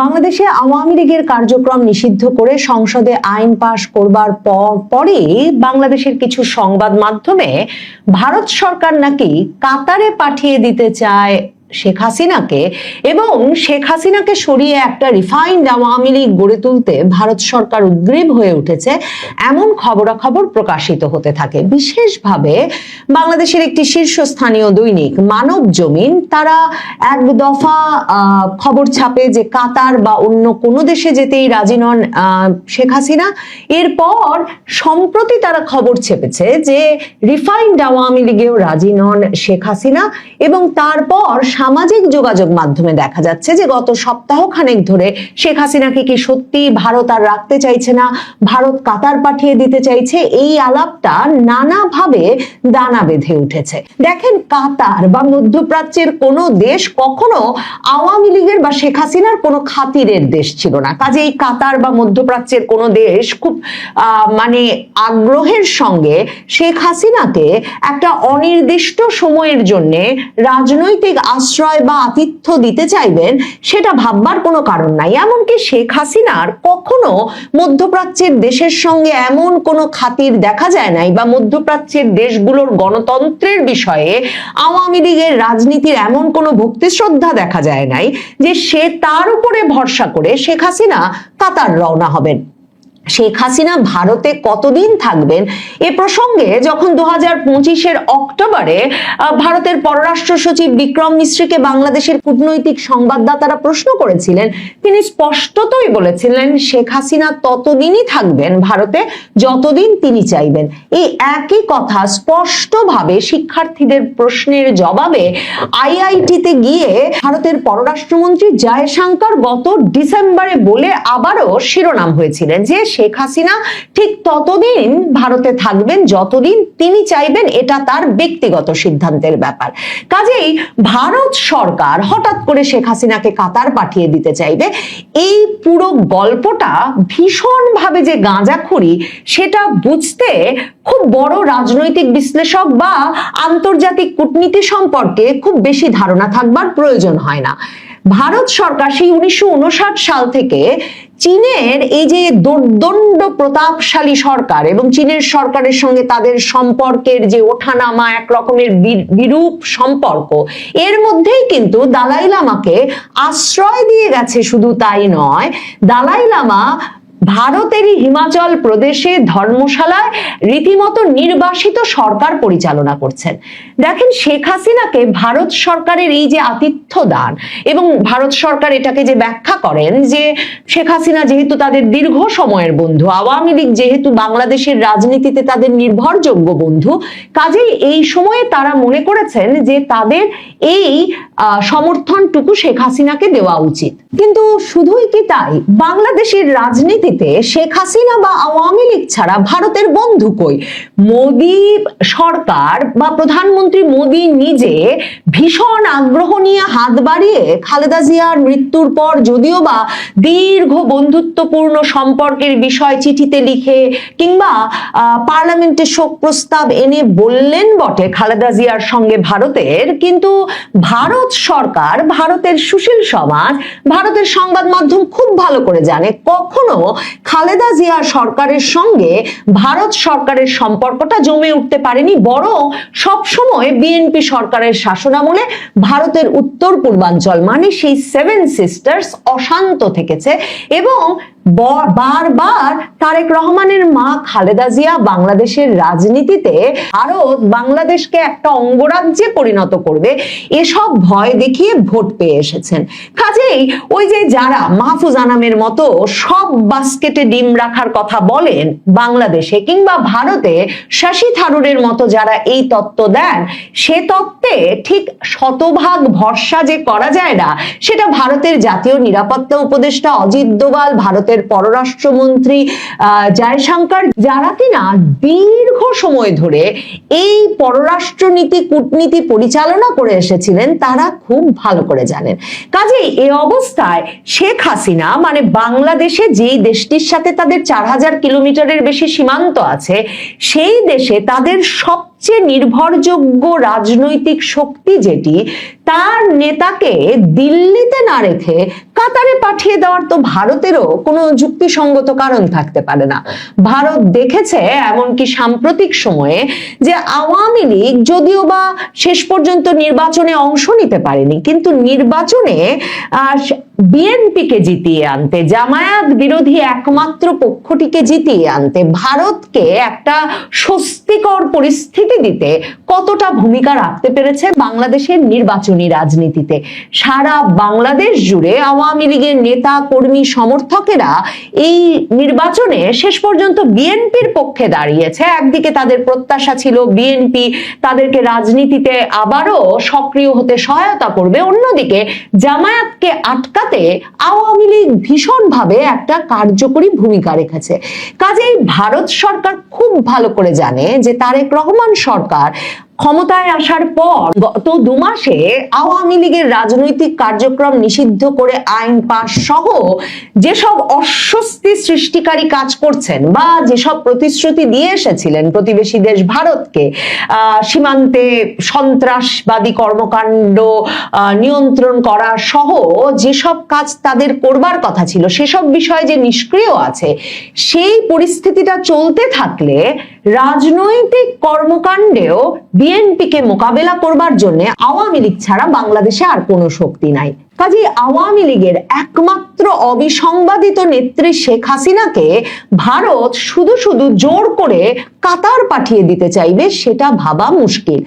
বাংলাদেশে আওয়ামী লীগের কার্যক্রম নিষিদ্ধ করে সংসদে আইন পাশ করবার পরই বাংলাদেশের কিছু সংবাদ মাধ্যমে ভারত সরকার নাকি কাতারে পাঠিয়ে দিতে চায় শেখ হাসিনাকে এবং শেখ হাসিনাকে সরিয়ে একটা রিফাইন্ড আওয়ামী লীগ গড়ে তুলতে ভারত সরকার উদ্গ্রীব হয়ে উঠেছে, এমন খবরাখবর প্রকাশিত হতে থাকে। বিশেষভাবে বাংলাদেশের একটি শীর্ষস্থানীয় দৈনিক মানব জমিন তারা এক দফা খবর ছাপে যে কাতার বা অন্য কোনো দেশে যেতেই রাজি নন শেখ হাসিনা। এরপর সম্প্রতি তারা খবর ছেপেছে যে রিফাইন্ড আওয়ামী লীগেও রাজি নন শেখ হাসিনা এবং তারপর সামাজিক যোগাযোগ মাধ্যমে দেখা যাচ্ছে যে গত সপ্তাহ খানেক ধরে শেখ হাসিনাকে কি সত্যি ভারত আর রাখতে চাইছে না, ভারত কাতার পাঠিয়ে দিতে চাইছে, এই আলাপটা নানাভাবে দানা বেঁধে উঠেছে। দেখেন, কাতার বা মধ্যপ্রাচ্যের কোনো দেশ কখনো আওয়ামী লীগের বা শেখ হাসিনার কোনো খাতিরের দেশ ছিল না। কাজেই কাতার বা মধ্যপ্রাচ্যের কোনো দেশ খুব আগ্রহের সঙ্গে শেখ হাসিনাকে একটা অনির্দিষ্ট সময়ের জন্য রাজনৈতিক আশ্রয় বা আতিথ্য দিতে চাইবেন সেটা ভাববার কোনো কারণ নাই। এমনকি শেখ হাসিনার কখনো মধ্যপ্রাচ্যের দেশের সঙ্গে এমন কোনো খাতির দেখা যায় নাই বা মধ্যপ্রাচ্যের দেশগুলোর গণতন্ত্রের বিষয়ে আওয়ামী লীগের রাজনীতির এমন কোনো ভক্তি শ্রদ্ধা দেখা যায় নাই যে সে তার উপরে ভরসা করে শেখ হাসিনা কাতার রওনা হবেন। শেখ হাসিনা ভারতে কতদিন থাকবেন এ প্রসঙ্গে যখন 2025-এর অক্টোবরে ভারতের পররাষ্ট্র সচিব বিক্রম মিশ্রিকে বাংলাদেশের কূটনৈতিক সংবাদদাতারা প্রশ্ন করেছিলেন, তিনি স্পষ্টতই বলেছিলেন শেখ হাসিনা ততদিনই থাকবেন ভারতে যতদিন তিনি চাইবেন। এই একই কথা স্পষ্টভাবে শিক্ষার্থীদের প্রশ্নের জবাবে আইআইটিতে গিয়ে ভারতের পররাষ্ট্রমন্ত্রী জয়শঙ্কর গত ডিসেম্বরে বলে আবারও শিরোনাম হয়েছিলেন যে শেখ হাসিনা ঠিক ততদিন ভারতে থাকবেন যতদিন তিনি চাইবেন, এটা তার ব্যক্তিগত সিদ্ধান্তের ব্যাপার। কাজেই ভারত সরকার হঠাৎ করে শেখ হাসিনাকে কাতার পাঠিয়ে দিতে চাইবে, এই পুরো গল্পটা ভীষণভাবে যে গাঁজাখুরি সেটা বুঝতে খুব বড় রাজনৈতিক বিশ্লেষক বা আন্তর্জাতিক কূটনীতি সম্পর্কে খুব বেশি ধারণা থাকবার প্রয়োজন হয় না। ভারত সরকার সেই 1959 সাল থেকে চীনের এই যে দোর্দণ্ড প্রতাপশালী সরকার এবং চীনের সরকারের সঙ্গে তাদের সম্পর্কের যে ওঠানামা, এক রকমের বিরূপ সম্পর্ক, এর মধ্যেই কিন্তু দালাই লামাকে আশ্রয় দিয়ে গেছে। শুধু তাই নয়, দালাই লামা ভারতেরই হিমাচল প্রদেশে ধর্মশালায় রীতিমতো নির্বাসিত সরকার পরিচালনা করছেন। দেখেন, শেখ হাসিনাকে ভারত সরকারের এই যে আতিথ্য দান এবং ভারত সরকার এটাকে যে ব্যাখ্যা করেন যে শেখ হাসিনা যেহেতু তাদের দীর্ঘ সময়ের বন্ধু, আওয়ামী লীগ যেহেতু বাংলাদেশের রাজনীতিতে তাদের নির্ভরযোগ্য বন্ধু, কাজেই এই সময়ে তারা মনে করেছেন যে তাদের এই সমর্থনটুকু শেখ হাসিনাকে দেওয়া উচিত। কিন্তু শুধুই কি তাই, বাংলাদেশের রাজনীতিতে শেখ হাসিনা বা আওয়ামী লীগ ছাড়া ভারতের বন্ধু কই? মোদী সরকার বা প্রধানমন্ত্রী মোদী নিজে ভীষণ আগ্রহ নিয়ে হাত বাড়িয়ে খালেদা জিয়ার মৃত্যুর পর যদিও বা দীর্ঘ বন্ধুত্বপূর্ণ সম্পর্কের বিষয় চিঠিতে লিখে কিংবা পার্লামেন্টে শোক প্রস্তাব এনে বললেন বটে খালেদা জিয়ার সঙ্গে ভারতের, কিন্তু ভারত সরকার, ভারতের সুশীল সমাজ, ভারতের সংবাদ মাধ্যম খুব ভালো করে জানে কখনো খালেদা জিয়া সরকারের সঙ্গে ভারত সরকারের সম্পর্কটা জমে উঠতে পারেনি, বরং সবসময় বিএনপি সরকারের শাসনামলে ভারতের উত্তর পূর্বাঞ্চল মানে সেই সেভেন সিস্টার্স অশান্ত থেকেছে এবং বারবার তারেক রহমানের মা খালেদা জিয়া বাংলাদেশের রাজনীতিতে ভারত বাংলাদেশকে একটা অঙ্গরাজ্যে পরিণত করবে এসব ভয় দেখিয়ে ভোট পেয়ে এসেছেন। কাজেই ওই যে যারা মাহফুজ আনামের মতো সব বাস্কেটে ডিম রাখার কথা বলেন বাংলাদেশে কিংবা ভারতে, শশী থারুরের মতো যারা এই তত্ত্ব দেন, সে তত্ত্বে ঠিক শতভাগ ভরসা যে করা যায় না সেটা ভারতের জাতীয় নিরাপত্তা উপদেষ্টা অজিত দোভাল, ভারতের পররাষ্ট্রমন্ত্রী জয়শঙ্কর, যারা কিনা দীর্ঘ সময় ধরে এই পররাষ্ট্রনীতি কূটনীতি পরিচালনা করে এসেছিলেন, তারা খুব ভালো করে জানেন। কাজেই এই অবস্থায় শেখ হাসিনা মানে বাংলাদেশে যেই দেশটির সাথে তাদের 4000 কিলোমিটারের বেশি সীমান্ত আছে, সেই দেশে তাদের সব সবচেয়ে নির্ভরযোগ্য রাজনৈতিক শক্তি যেটি, তার নেতাকে দিল্লিতে না রেখে কাতারে পাঠিয়ে দেওয়ার তো ভারতেরও কোনো যুক্তিসঙ্গত কারণ থাকতে পারে না। ভারত দেখেছে এমনকি সাম্প্রতিক সময়ে যে আওয়ামী লীগ যদিও বা শেষ পর্যন্ত নির্বাচনে অংশ নিতে পারেনি, কিন্তু নির্বাচনে বিএনপিকে জিতিয়ে আনতে, জামায়াত বিরোধী একমাত্র পক্ষটিকে জিতিয়ে আনতে, ভারতকে একটা স্বস্তিকর পরিস্থিতি দিতে কতটা ভূমিকা রাখতে পেরেছে বাংলাদেশের নির্বাচনী রাজনীতিতে। সারা বাংলাদেশ জুড়ে আওয়ামী লীগের নেতা কর্মী সমর্থকেরা এই নির্বাচনে শেষ পর্যন্ত বিএনপির পক্ষে দাঁড়িয়েছে। একদিকে তাদের প্রত্যাশা ছিল বিএনপি তাদেরকে রাজনীতিতে আবারও সক্রিয় হতে সহায়তা করবে, অন্যদিকে জামায়াতকে আটকাতে আওয়ামী লীগ ভীষণভাবে একটা কার্যকরী ভূমিকা রেখেছে। কাজেই ভারত সরকার খুব ভালো করে জানে যে তারেক রহমান সরকার ক্ষমতায় আসার পর গত 2 মাসে আওয়ামী লীগের রাজনৈতিক কার্যক্রম নিষিদ্ধ করে আইন পাস সহ যেসব অস্বস্তি সৃষ্টিকারী কাজ করছেন বা যেসব প্রতিশ্রুতি দিয়ে এসেছিলেন প্রতিবেশী দেশ ভারতকে, সীমান্তে সন্ত্রাসবাদী কর্মকাণ্ড নিয়ন্ত্রণ করা সহ যেসব কাজ তাদের করবার কথা ছিল, সেসব বিষয়ে যে নিষ্ক্রিয় আছে, সেই পরিস্থিতিটা চলতে থাকলে রাজনৈতিক কর্মকাণ্ডেও বিএনপিকে মোকাবেলা করবার জন্য আওয়ামী লীগ ছাড়া বাংলাদেশে আর কোনো শক্তি নাই। কাজেই আওয়ামী লীগের একমাত্র অবিসংবাদিত নেত্রী শেখ হাসিনাকে ভারত শুধু শুধু জোর করে কাতার পাঠিয়ে দিতে চাইবে সেটা ভাবা মুশকিল।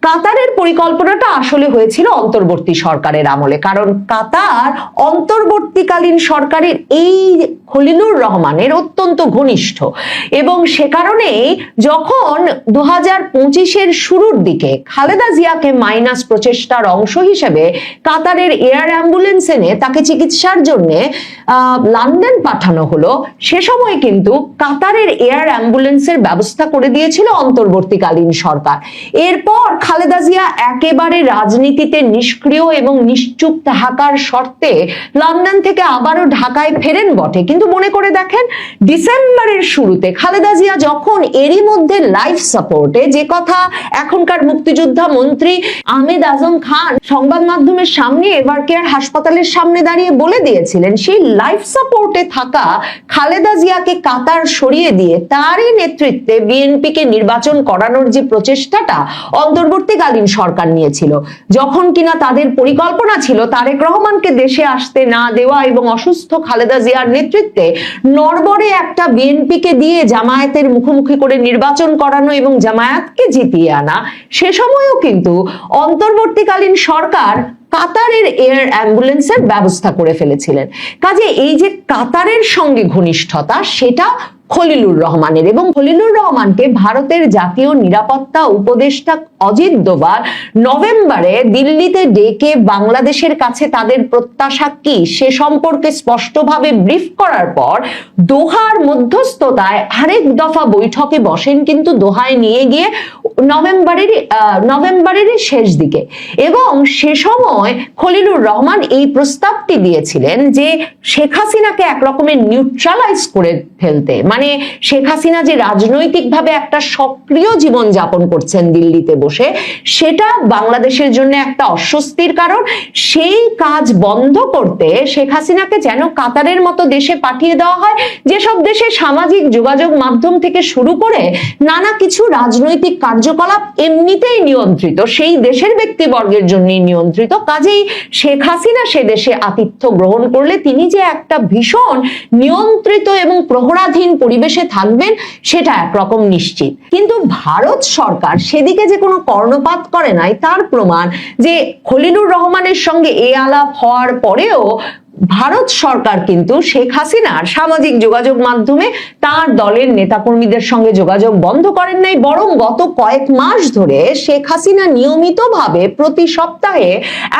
কাতারের পরিকল্পনাটা আসলে হয়েছিল অন্তর্বর্তী সরকারের আমলে, কারণ কাতার অন্তর্বর্তীকালীন সরকারের এই খলিলুর রহমানের অত্যন্ত ঘনিষ্ঠ, এবং সে কারণেই যখন 2025-এর শুরুর দিকে খালেদা জিয়াকে মাইনাস প্রচেষ্টার অংশ হিসেবে কাতারের এয়ার অ্যাম্বুলেন্স এনে তাকে চিকিৎসার জন্য লন্ডন পাঠানো হলো, সে সময় কিন্তু কাতারের এয়ার অ্যাম্বুলেন্সের ব্যবস্থা করে দিয়েছিল অন্তর্বর্তীকালীন সরকার। এরপর খালেদা জিয়া একেবারে রাজনীতিতে নিষ্ক্রিয় এবং নিশ্চুপ থাকার শর্তে লন্ডন থেকে আবারও ঢাকায় ফেরেন বটে, কিন্তু মনে করে দেখেন ডিসেম্বরের শুরুতে খালেদা জিয়া যখন এরই মধ্যে লাইফ সাপোর্টে, যে কথা এখনকার মুক্তিযোদ্ধা মন্ত্রী আহমেদ আজম খান সংবাদ মাধ্যমের সামনে এভারকেয়ার হাসপাতালের সামনে দাঁড়িয়ে বলে দিয়েছিলেন, সেই লাইফ সাপোর্টে থাকা খালেদা জিয়াকে কাতার সরিয়ে দিয়ে তারই নেতৃত্বে বিএনপিকে নির্বাচন করানোর যে প্রচেষ্টাটা অন্তর্বর্তীকালীন সরকার নিয়েছিল, যখন কিনা তাদের পরিকল্পনা ছিল তারেক রহমানকে দেশে আসতে না দেওয়া এবং অসুস্থ খালেদা জিয়ার নেতৃত্বে নড়বড়ে একটা বিএনপিকে দিয়ে জামায়াতের মুখোমুখি করে নির্বাচন করানো এবং জামায়াতকে জিতিয়ে আনা, সে সময়ও কিন্তু অন্তর্বর্তীকালীন সরকার কাতারের এয়ার অ্যাম্বুলেন্সের ব্যবস্থা করে ফেলেছিলেন। কাজে এই যে কাতারের সঙ্গে ঘনিষ্ঠতা, সেটা খলিলুর রহমানের, এবং খলিলুর রহমানকে ভারতের জাতীয় নিরাপত্তা উপদেষ্টা অজিত দোভাল নভেম্বরে দিল্লিতে ডেকে বাংলাদেশের কাছে তাদের প্রত্যাশা কি সে সম্পর্কে স্পষ্টভাবে ব্রিফ করার পর দোহার মধ্যস্থতায় আরেক দফা বৈঠকে বসেন, কিন্তু দোহায় নিয়ে গিয়ে নভেম্বরের শেষ দিকে, এবং সে সময় খলিলুর রহমান এই প্রস্তাবটি দিয়েছিলেন যে শেখ হাসিনাকে একরকমের নিউট্রালাইজ করে ফেলতে, মানে শেখ হাসিনা যে রাজনৈতিকভাবে একটা সক্রিয় জীবন যাপন করছেন দিল্লিতে বসে, সেটা বাংলাদেশের জন্য একটা অস্বস্তির কারণ। সেই কাজ বন্ধ করতে শেখ হাসিনাকে যেন কাতারের মতো দেশে পাঠিয়ে দেওয়া হয়, যেসব দেশে সামাজিক যোগাযোগ মাধ্যম থেকে শুরু করে নানা কিছু রাজনৈতিক কার্যকলাপ এমনিতেই নিয়ন্ত্রিত, সেই দেশের ব্যক্তিবর্গের জন্যই নিয়ন্ত্রিত। কাজেই শেখ হাসিনা সে দেশে আতিথ্য গ্রহণ করলে তিনি যে একটা ভীষণ নিয়ন্ত্রিত এবং প্রহরাধীন পরিবেশে থাকবেন, সেটা একরকম নিশ্চিত। কিন্তু ভারত সরকার সেদিকে যে কোনো কর্ণপাত করে নাই, তার প্রমাণ যে খলিলুর রহমানের সঙ্গে এই আলাপ হওয়ার পরেও ভারত সরকার কিন্তু শেখ হাসিনার সামাজিক যোগাযোগ মাধ্যমে তার দলের নেতাকর্মীদের সঙ্গে যোগাযোগ বন্ধ করেন নাই, বরং গত কয়েক মাস ধরে শেখ হাসিনা নিয়মিতভাবে প্রতি সপ্তাহে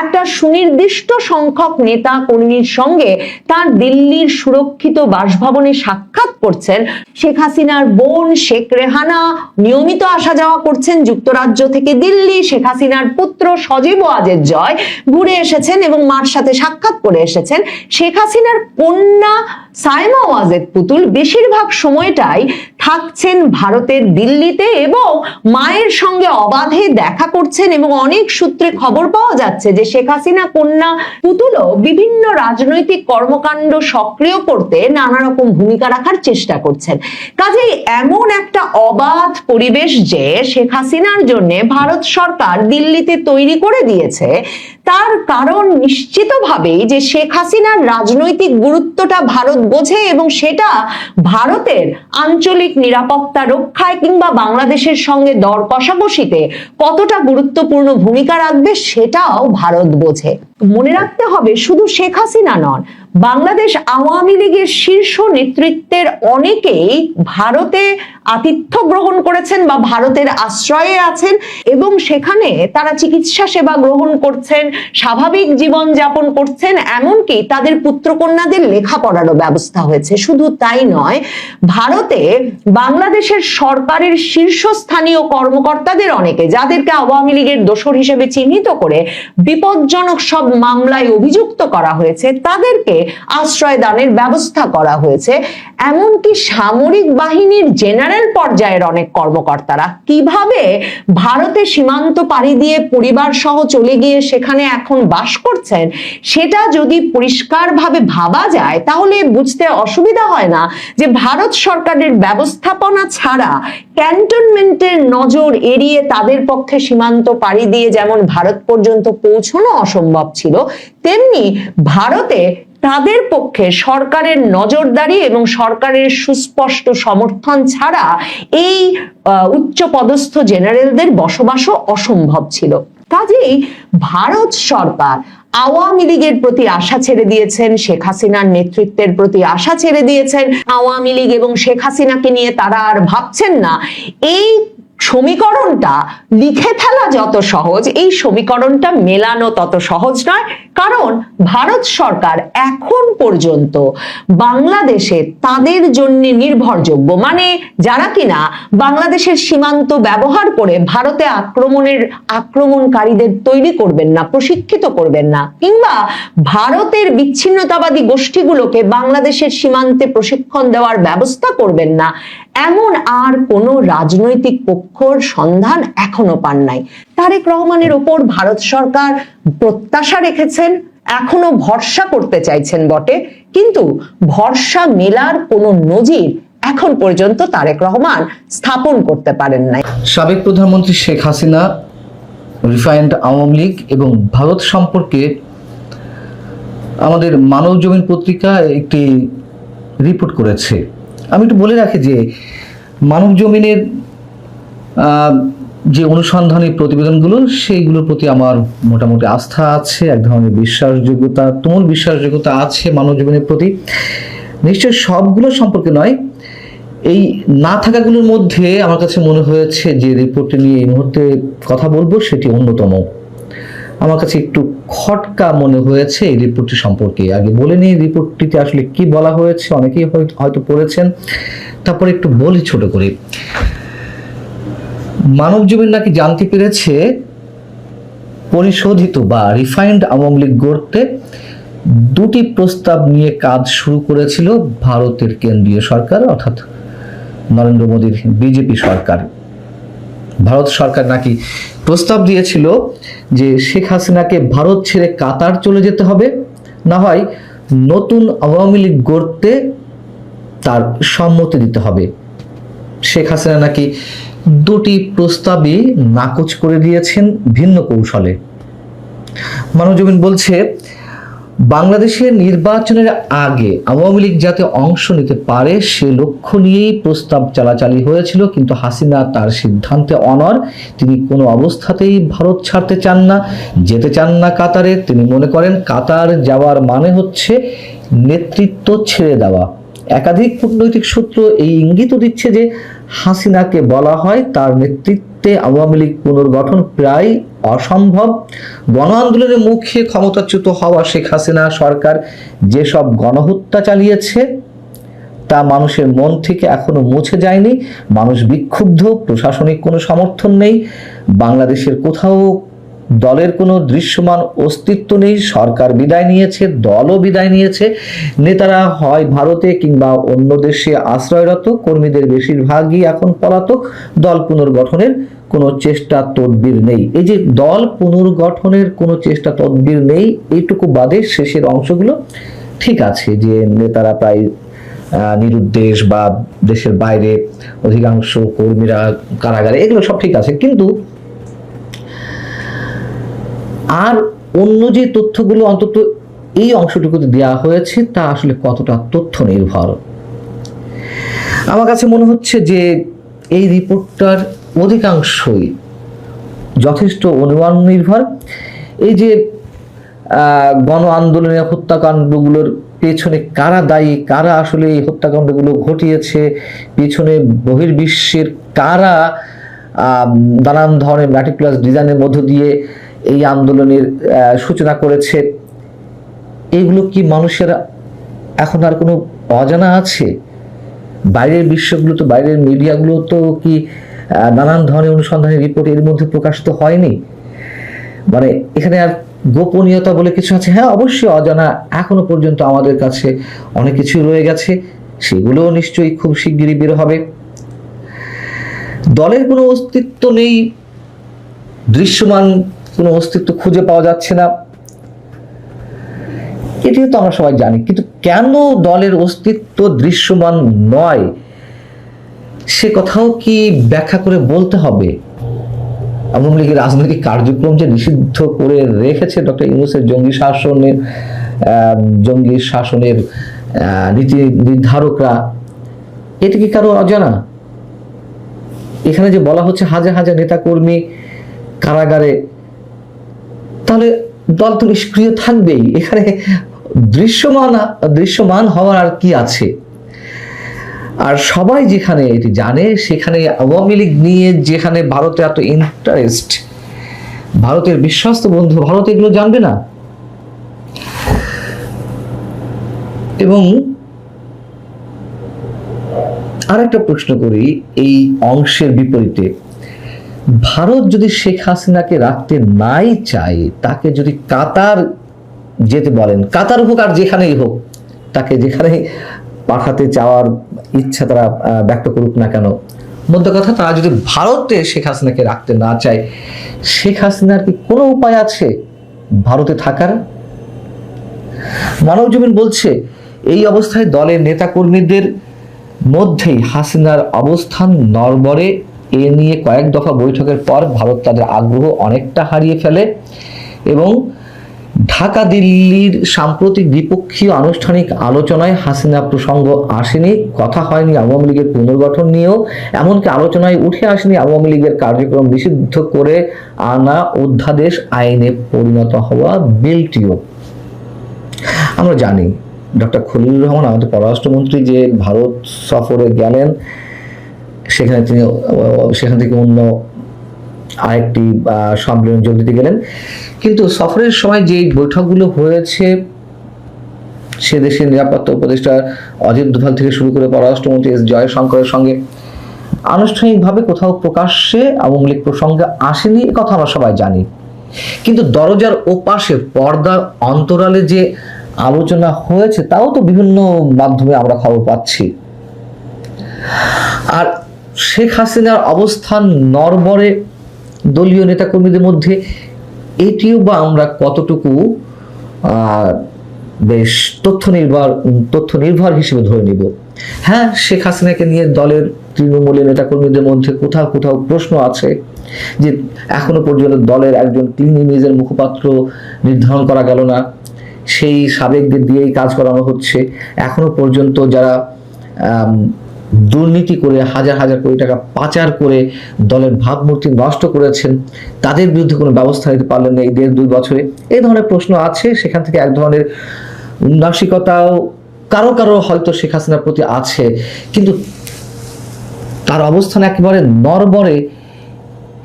একটা সুনির্দিষ্ট সংখ্যক নেতা কর্মীর সঙ্গে তার দিল্লির সুরক্ষিত বাসভবনে সাক্ষাৎ করছেন। শেখ হাসিনার বোন শেখ রেহানা নিয়মিত আসা যাওয়া করছেন যুক্তরাজ্য থেকে দিল্লি। শেখ হাসিনার পুত্র সজীব ওয়াজেদ জয় ঘুরে এসেছেন এবং মার সাথে সাক্ষাৎ করে এসেছেন। শেখ হাসিনার কন্যা সাইমা ওয়াজেদ পুতুল বেশিরভাগ সময়টাই থাকছেন ভারতের দিল্লিতে এবং মায়ের সঙ্গে অবাধে দেখা করছেন, এবং অনেক সূত্রে খবর পাওয়া যাচ্ছে যে শেখ হাসিনা কন্যা পুতুলও বিভিন্ন রাজনৈতিক কর্মকাণ্ড সক্রিয় করতে নানা রকম ভূমিকা রাখার চেষ্টা করছেন। কাজেই এমন একটা অবাধ পরিবেশ যে শেখ হাসিনার জন্য ভারত সরকার দিল্লিতে তৈরি করে দিয়েছে, তার কারণ নিশ্চিতভাবেই যে শেখ হাসিনার রাজনৈতিক গুরুত্বটা ভারত বোঝে এবং সেটা ভারতের আঞ্চলিক নিরাপত্তা রক্ষায় কিংবা বাংলাদেশের সঙ্গে দর কষাকষিতে কতটা গুরুত্বপূর্ণ ভূমিকা রাখবে সেটাও ভারত বোঝে। মনে রাখতে হবে শুধু শেখ হাসিনা নন, বাংলাদেশ আওয়ামী লীগের শীর্ষ নেতৃত্বের অনেকেই ভারতে আতিথ্য গ্রহণ করেছেন বা ভারতের আশ্রয়ে আছেন এবং সেখানে তারা চিকিৎসা সেবা গ্রহণ করছেন, স্বাভাবিক জীবন যাপন করছেন, এমনকি তাদের পুত্রকন্যাদের লেখাপড়ারও ব্যবস্থা হয়েছে। শুধু তাই নয়, ভারতে বাংলাদেশের সরকারের শীর্ষস্থানীয় কর্মকর্তাদের অনেকে, যাদেরকে আওয়ামী লীগের দোসর হিসেবে চিহ্নিত করে বিপজ্জনক সব মামলায় অভিযুক্ত করা হয়েছে, তাদেরকে আশ্রয় দানের ব্যবস্থা করা হয়েছে। এমনকি সামরিক বাহিনীর জেনারেল পর্যায়ের অনেক কর্মকর্তারা কিভাবে ভারতে সীমান্ত পাড়ি দিয়ে পরিবার সহ চলে গিয়ে সেখানে এখন বাস করছেন সেটা যদি পরিষ্কারভাবে ভাবা যায় তাহলে বুঝতে অসুবিধা হয় না যে ভারত সরকারের ব্যবস্থাপনা ছাড়া ক্যান্টনমেন্টের নজর এড়িয়ে তাদের পক্ষে সীমান্ত পাড়ি দিয়ে যেমন ভারত পর্যন্ত পৌঁছানো অসম্ভব ছিল, তেমনি ভারতে তাদের পক্ষে সরকারের নজরদারি এবং সরকারের সুস্পষ্ট সমর্থন ছাড়া এই উচ্চ পদস্থ জেনারেলদের বসবাসও অসম্ভব ছিল। কাজেই ভারত সরকার আওয়ামী লীগের প্রতি আশা ছেড়ে দিয়েছেন, শেখ হাসিনার নেতৃত্বের প্রতি আশা ছেড়ে দিয়েছেন। আওয়ামী লীগ এবং শেখ হাসিনাকে নিয়ে তারা আর ভাবছেন না। এই সমীকরণটা লিখে ফেলা যত সহজ, এই সমীকরণটা মেলানো তত সহজ নয়। কারণ ভারত সরকার এখন পর্যন্ত বাংলাদেশে তাদের জন্য নির্ভরযোগ্য, মানে যারা কিনা বাংলাদেশের সীমান্ত ব্যবহার করে ভারতে আক্রমণকারীদের তৈরি করবেন না, প্রশিক্ষিত করবেন না, কিংবা ভারতের বিচ্ছিন্নতাবাদী গোষ্ঠীগুলোকে বাংলাদেশের সীমান্তে প্রশিক্ষণ দেওয়ার ব্যবস্থা করবেন না, এমন আর কোন রাজনৈতিক পক্ষর সন্ধান এখনো পান নাই। তারেক রহমানের ওপর ভারত সরকার প্রত্যাশা রেখেছেন, এখনো ভরসা করতে চাইছেন বটে, কিন্তু ভরসা মেলার কোনো নজির এখন পর্যন্ত তারেক রহমান স্থাপন করতে পারেন নাই। সাবেক প্রধানমন্ত্রী শেখ হাসিনা, রিফাইন্ড আওয়ামী লীগ এবং ভারত সম্পর্কে আমাদের মানব জমিন পত্রিকা একটি রিপোর্ট করেছে। আমি একটু বলে রাখি যে মানব জমিনের যে অনুসন্ধানী প্রতিবেদনগুলো সেইগুলোর প্রতি আমার মোটামুটি আস্থা আছে, এক ধরনের বিশ্বাসযোগ্যতা, তুমুল বিশ্বাসযোগ্যতা আছে মানব জমিনের প্রতি। নিশ্চয় সবগুলো সম্পর্কে নয়, এই না থাকাগুলোর মধ্যে আমার কাছে মনে হয়েছে যে রিপোর্টটি নিয়ে এই মুহূর্তে কথা বলবো সেটি অন্যতম। আমার কাছে একটু খটকা মনে হয়েছে এই রিপোর্টটি সম্পর্কে। আগে বলে নিই রিপোর্টটিতে আসলে কি বলা হয়েছে, অনেকেই হয়তো পড়েছেন, তারপরে একটু বলি ছোট করে। মানব জমিন নাকি জানতে পেরেছে পরিশোধিত বা রিফাইন্ড আওয়ামী লীগ গড়তে দুটি প্রস্তাব নিয়ে কাজ শুরু করেছিল ভারতের কেন্দ্রীয় সরকার, অর্থাৎ নরেন্দ্র মোদীর বিজেপি সরকার। ভারত সরকার নাকি প্রস্তাব দিয়েছিল যে শেখ হাসিনাকে ভারত ছেড়ে কাতার চলে যেতে হবে, না হয় নতুন আওয়ামী লীগ গড়তে তার সম্মতি দিতে হবে। শেখ হাসিনা নাকি দুটি প্রস্তাবই নাকচ করে দিয়েছেন ভিন্ন কৌশলে। মানবজমিন বলছে বাংলাদেশের নির্বাচনের আগে আওয়ামী লীগ যাতে অংশ নিতে পারে সে লক্ষ্য নিয়েই প্রস্তাব চালাচালি হয়েছিল, কিন্তু হাসিনা তার সিদ্ধান্তে অনড়। তিনি কোনো অবস্থাতেই ভারত ছাড়তে চান না, যেতে চান না কাতারে। তিনি মনে করেন কাতার যাওয়ার মানে হচ্ছে নেতৃত্ব ছেড়ে দেওয়া। একাধিক কূটনৈতিক সূত্র এই ইঙ্গিত দিচ্ছে যে হাসিনাকে বলা হয় তার নেতৃত্বে আওয়ামী লীগ পুনর্গঠন প্রায় অসম্ভব। গণ আন্দোলনের মুখে ক্ষমতাচ্যুত হওয়া শেখ হাসিনা সরকার যেসব গণহত্যা চালিয়েছে তা মানুষের মন থেকে এখনো মুছে যায়নি। মানুষ বিক্ষুব্ধ, প্রশাসনিক কোনো সমর্থন নেই। বাংলাদেশের কোথাও দলের কোনো দৃশ্যমান অস্তিত্ব নেই, সরকার বিদায় নিয়েছে, দলও বিদায় নিয়েছে, নেতারা হয় ভারতে কিংবা অন্য দেশে আশ্রয়রত, কর্মীদের বেশিরভাগই এখন পলাতক, দল পুনর্গঠনের কোনো চেষ্টা তদবির নেই। এই যে দল পুনর্গঠনের কোনো চেষ্টা তদবির নেই, এইটুকু বাদে শেষের অংশগুলো ঠিক আছে, যে নেতারা প্রায় নিরুদ্দেশ বা দেশের বাইরে, অধিকাংশ কর্মীরা কারাগারে, এগুলো সব ঠিক আছে। কিন্তু আর অন্য যে তথ্যগুলো অন্তত এই অংশটুকুতে দেওয়া হয়েছে তা আসলে কতটা তথ্য নির্ভর? আমার কাছে মনে হচ্ছে যে এই রিপোর্টটার অধিকাংশই যথেষ্ট অনুমান নির্ভর। এই যে গণ আন্দোলনের হত্যাকাণ্ডগুলোর পেছনে কারা দায়ী, কারা আসলে এই হত্যাকাণ্ডগুলো ঘটিয়েছে, পেছনে বহির্বিশ্বের কারা নানান ধরনের ম্যাটিকুলাস ডিজাইনের মধ্য দিয়ে এই আন্দোলনের সূচনা করেছে, এগুলো কি মানুষের এখন আর কোনো অজানা আছে? বাইরের বিশ্বগুলো তো, বাইরের মিডিয়াগুলো তো কি নানান ধরনের অনুসন্ধানী রিপোর্ট এর মধ্যে প্রকাশিত হয়নি? মানে এখানে আর গোপনীয়তা বলে কিছু আছে? হ্যাঁ, অবশ্যই অজানা এখনো পর্যন্ত আমাদের কাছে অনেক কিছু রয়ে গেছে, সেগুলোও নিশ্চয়ই খুব শিগগিরই বের হবে। দলের কোনো অস্তিত্ব নেই, দৃশ্যমান কোনো অস্তিত্ব খুঁজে পাওয়া যাচ্ছে না, এটিও তো আমরা সবাই জানি। কিন্তু কেন দলের অস্তিত্ব দৃশ্যমান নয়, সে কথাও কি ব্যাখ্যা করে বলতে হবে? আওয়ামী লীগের রাজনৈতিক কার্যক্রম যে নিষিদ্ধ করে রেখেছে ডক্টর ইউনূসের জঙ্গি শাসনের নীতি নির্ধারকরা, এটা কি কারো অজানা? এখানে যে বলা হচ্ছে হাজার হাজার নেতাকর্মী কারাগারে, তাহলে দল তো নিষ্ক্রিয় থাকবেই, এখানে দৃশ্যমান হওয়ার আর কি আছে? আর সবাই যেখানে এটি জানে, সেখানে আওয়ামী লীগ নিয়ে যেখানে ভারতে এত ইন্টারেস্ট, ভারতের বিশ্বস্ত বন্ধু, ভারত এগুলো জানবে না? এবং আরেকটা প্রশ্ন করি এই অংশের বিপরীতে, ভারত যদি শেখ হাসিনাকে রাখতে নাই চায়, তাকে যদি কাতার যেতে বলেন, কাতার হোক আর যেখানেই হোক, তাকে যেখানে পাঠাতে চাওয়ার ইচ্ছা তারা ব্যক্ত করুক না কেন, মধ্য কথা তারা যদি ভারতে শেখ হাসিনাকে রাখতে না চায়, শেখ হাসিনার কি কোনো উপায় আছে ভারতে থাকার? মানবজমিন বলছে এই অবস্থায় দলের নেতাকর্মীদের মধ্যেই হাসিনার অবস্থান নড়বড়ে। এ নিয়ে কয়েক দফা বৈঠকের পর ভারত তাদের আগ্রহ অনেকটা হারিয়ে ফেলে এবং ঢাকা দিল্লির সাম্প্রতিক দ্বিপক্ষীয় আনুষ্ঠানিক আলোচনায় হাসিনা প্রসঙ্গ আসেনি, কথা হয়নি আওয়ামী লীগের পুনর্গঠন নিয়েও, এমনকি আলোচনায় উঠে আসেনি আওয়ামী লীগের কার্যক্রম নিষিদ্ধ করে আনা অধ্যাদেশ আইনে পরিণত হওয়া বিলটিও। আমরা জানি ডক্টর খলিলুর রহমান আমাদের পররাষ্ট্রমন্ত্রী যে ভারত সফরে গেলেন, সেখান থেকে অন্য আরেকটি সম্মেলন যোগ দিতে গেলেন, কিন্তু সফরের সময় যে বৈঠকগুলো হয়েছে, সে দেশের নিরাপত্তা উপদেষ্টা অজিত দোভাল থেকে শুরু করে পররাষ্ট্রমন্ত্রী এস জয়শঙ্করের সঙ্গে আনুষ্ঠানিকভাবে কোথাও প্রকাশ্যে আওয়ামী লীগ প্রসঙ্গে আসেনি, এ কথা আমরা সবাই জানি। কিন্তু দরজার ওপাশে পর্দার অন্তরালে যে আলোচনা হয়েছে তাও তো বিভিন্ন মাধ্যমে আমরা খবর পাচ্ছি। আর শেখ হাসিনার অবস্থান নড়বড়ে দলীয় নেতাকর্মীদের মধ্যে, এটিও বা আমরা কতটুকু বেশ তথ্য নির্ভর হিসেবে ধরে নিব? হ্যাঁ, শেখ হাসিনাকে নিয়ে দলের তৃণমূলের নেতাকর্মীদের মধ্যে কোথাও কোথাও প্রশ্ন আছে যে এখনো পর্যন্ত দলের একজন ক্লিন ইমেজের মুখপাত্র নির্ধারণ করা গেল না, সেই সাবেকদের দিয়েই কাজ করানো হচ্ছে। এখনো পর্যন্ত যারা দুর্নীতি করে হাজার হাজার কোটি টাকা পাচার করে দলের ভাবমূর্তি নষ্ট করেছেন, তাদের বিরুদ্ধে কোনো ব্যবস্থা নিতে পারলেন না এই 1.5-2 বছরে, এই ধরনের প্রশ্ন আছে। সেখান থেকে এক ধরনের উন্নাসিকতাও কারো কারো হয়তো শেখ হাসিনার প্রতি আছে, কিন্তু তার অবস্থান একেবারে নড়বড়ে,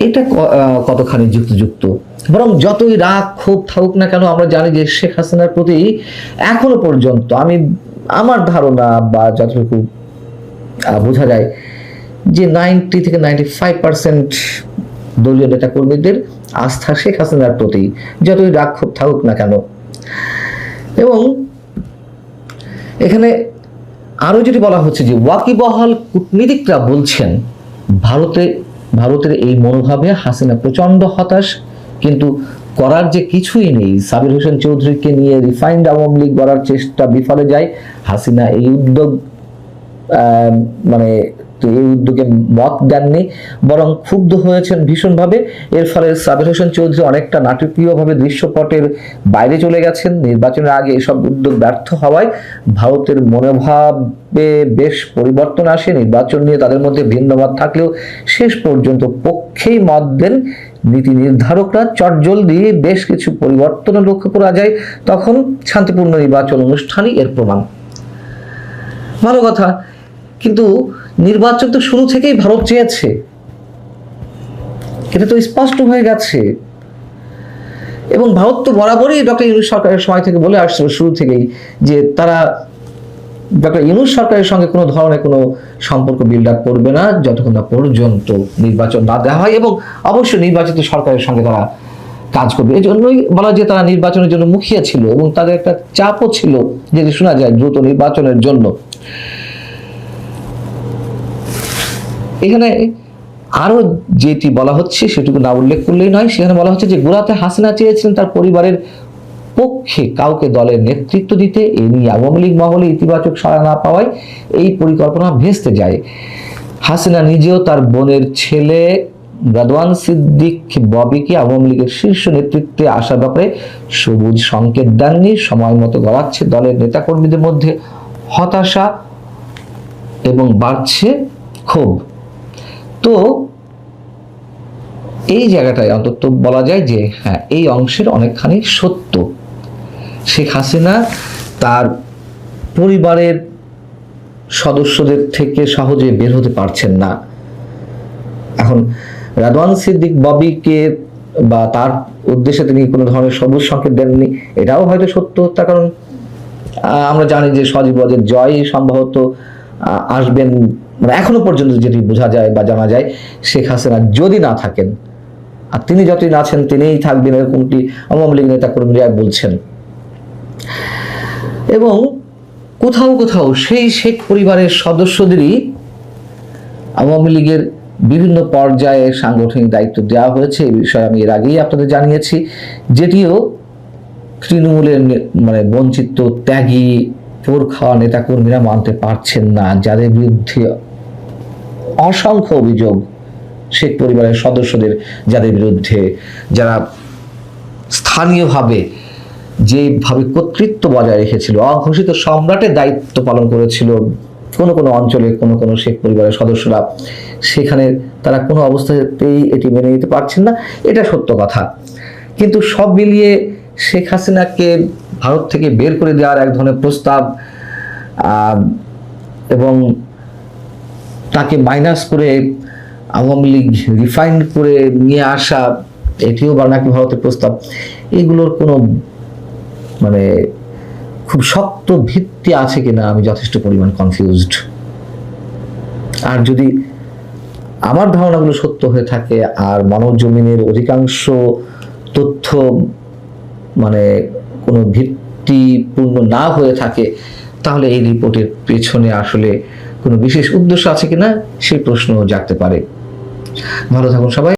এটা কতখানি যুক্তিযুক্ত? বরং যতই রাগ ক্ষোভ থাকুক না কেন, আমরা জানি যে শেখ হাসিনার প্রতি এখনো পর্যন্ত, আমার ধারণা বা যতটুকু বোঝা যায়, যে 90 থেকে 95% দলীয় নেতাকর্মীদের আস্থা শেখ হাসিনার প্রতি, যতই রাগ ক্ষোভ থাকুক না কেন। এবং এখানে আরো যেটি বলা হচ্ছে যে ওয়াকিবহাল কূটনীতিকরা বলছেন ভারতের এই মনোভাবে হাসিনা প্রচন্ড হতাশ, কিন্তু করার যে কিছুই নেই। সাবির হোসেন চৌধুরীকে নিয়ে রিফাইন্ড আওয়ামী লীগ গড়ার চেষ্টা বিফলে যায়। হাসিনা এই উদ্যোগ এই উদ্যোগে মত দেননি, বরং ক্ষুব্ধ হয়েছেন ভীষণভাবে। এর ফলে সাবির হোসেন চৌধুরী অনেকটা নাটকীয়ভাবে দৃশ্যপটের বাইরে চলে গেছেন। নির্বাচনের আগে এসব উদ্যোগ ব্যর্থ হওয়ায় ভারতের মনোভাবে বেশ পরিবর্তন আসে। নির্বাচন নিয়ে তাদের মধ্যে ভিন্নমত থাকলেও শেষ পর্যন্ত পক্ষেই মত দেন নীতি নির্ধারকরা। চটজলদি বেশ কিছু পরিবর্তন লক্ষ্য করা যায়, তখন শান্তিপূর্ণ নির্বাচন অনুষ্ঠানই এর প্রমাণ। ভালো কথা, কিন্তু নির্বাচন তো শুরু থেকেই ভারত চেয়েছে, এটা তো স্পষ্ট হয়ে গেছে। এবং ভারত তো বরাবরই ডক্টর ইউনূস সরকারের সময় থেকে বলে আসছিল শুরু থেকেই যে তারা ডক্টর ইউনূস সরকারের সঙ্গে কোনো ধরনের কোনো সম্পর্ক বিল্ড আপ করবে না যতক্ষণ না পর্যন্ত নির্বাচন না দেওয়া হয়, এবং অবশ্যই নির্বাচিত সরকারের সঙ্গে তারা কাজ করবে। এই জন্যই বলা যে তারা নির্বাচনের জন্য মুখিয়ে ছিল, এবং তাদের একটা চাপও ছিল যেটি শোনা যায় দ্রুত নির্বাচনের জন্য। এখানে আরো যেটি বলা হচ্ছে সেটুকু না উল্লেখ করলেই নয়। সেখানে বলা হচ্ছে যে গোড়াতে হাসিনা চেয়েছিলেন তার পরিবারের পক্ষে কাউকে দলের নেতৃত্ব দিতে। এই নিয়ে আওয়ামী লীগ মহলে ইতিবাচক সাড়া না পাওয়ায় এই পরিকল্পনা ভেস্তে যায়। হাসিনা নিজেও তার বোনের ছেলে রাদওয়ান সিদ্দিক ববিকে আওয়ামী লীগের শীর্ষ নেতৃত্বে আসার ব্যাপারে সবুজ সংকেত দেননি। সময় মতো গড়াচ্ছে দলের নেতাকর্মীদের মধ্যে হতাশা এবং বাড়ছে ক্ষোভ। তো এই জায়গাটায় অন্তত বলা যায় যে হ্যাঁ, এই অংশের অনেকখানি সত্য। শেখ হাসিনা তার পরিবারের সদস্যদের থেকে সহজে বের হতে পারছেন না। এখন রাদওয়ান সিদ্দিক ববিকে বা তার উদ্দেশ্যে তিনি কোনো ধরনের সবুজ সংকেত দেননি, এটাও হয়তো সত্য। তার কারণ আমরা জানি যে সজীব ওয়াজেদ জয় সম্ভবত আসবেন, এখনো পর্যন্ত যেটি বোঝা যায় বা জানা যায়, শেখ হাসিনা যদি না থাকেন, আর তিনি যতদিন আছেন তিনিই থাকবেন, এরকমটি আওয়ামী লীগ নেতা কর্মীরা বলছেন। এবং কোথাও কোথাও সেই শেখ পরিবারের সদস্যদেরই আওয়ামী লীগের বিভিন্ন পর্যায়ে সাংগঠনিক দায়িত্ব দেওয়া হয়েছে। এই বিষয়ে আমি এর আগেই আপনাদের জানিয়েছি, যেটিও তৃণমূলের বঞ্চিত ত্যাগী পোর খাওয়া নেতাকর্মীরা মানতে পারছেন না, যাদের বিরুদ্ধে অসংখ্য অভিযোগ শেখ পরিবারের সদস্যদের, যাদের বিরুদ্ধে, যারা স্থানীয়ভাবে যেভাবে কর্তৃত্ব বজায় রেখেছিল, অঘোষিত সম্রাটের দায়িত্ব পালন করেছিল কোনো কোনো অঞ্চলে কোনো শেখ পরিবারের সদস্যরা, সেখানে তারা কোনো অবস্থাতেই এটি মেনে নিতে পারছেন না, এটা সত্য কথা। কিন্তু সব মিলিয়ে শেখ হাসিনাকে ভারত থেকে বের করে দেওয়ার এক ধরনের প্রস্তাব এবং তাকে মাইনাস করে আওয়ামী লীগ রিফাইন্ড করে নিয়ে আসা, এটিও বা নাকি ভারতের প্রস্তাব, এগুলোর কোনো খুব শক্ত ভিত্তি আছে কিনা আমি যথেষ্ট পরিমাণ কনফিউজড। আর যদি আমার ধারণাগুলো সত্য হয়ে থাকে আর মানব জমিনের অধিকাংশ তথ্য কোনো ভিত্তিপূর্ণ না হয়ে থাকে, তাহলে এই রিপোর্টের পেছনে আসলে কোনো বিশেষ উদ্দেশ্য আছে কিনা সেই প্রশ্ন জাগতে পারে। ভালো থাকুন সবাই।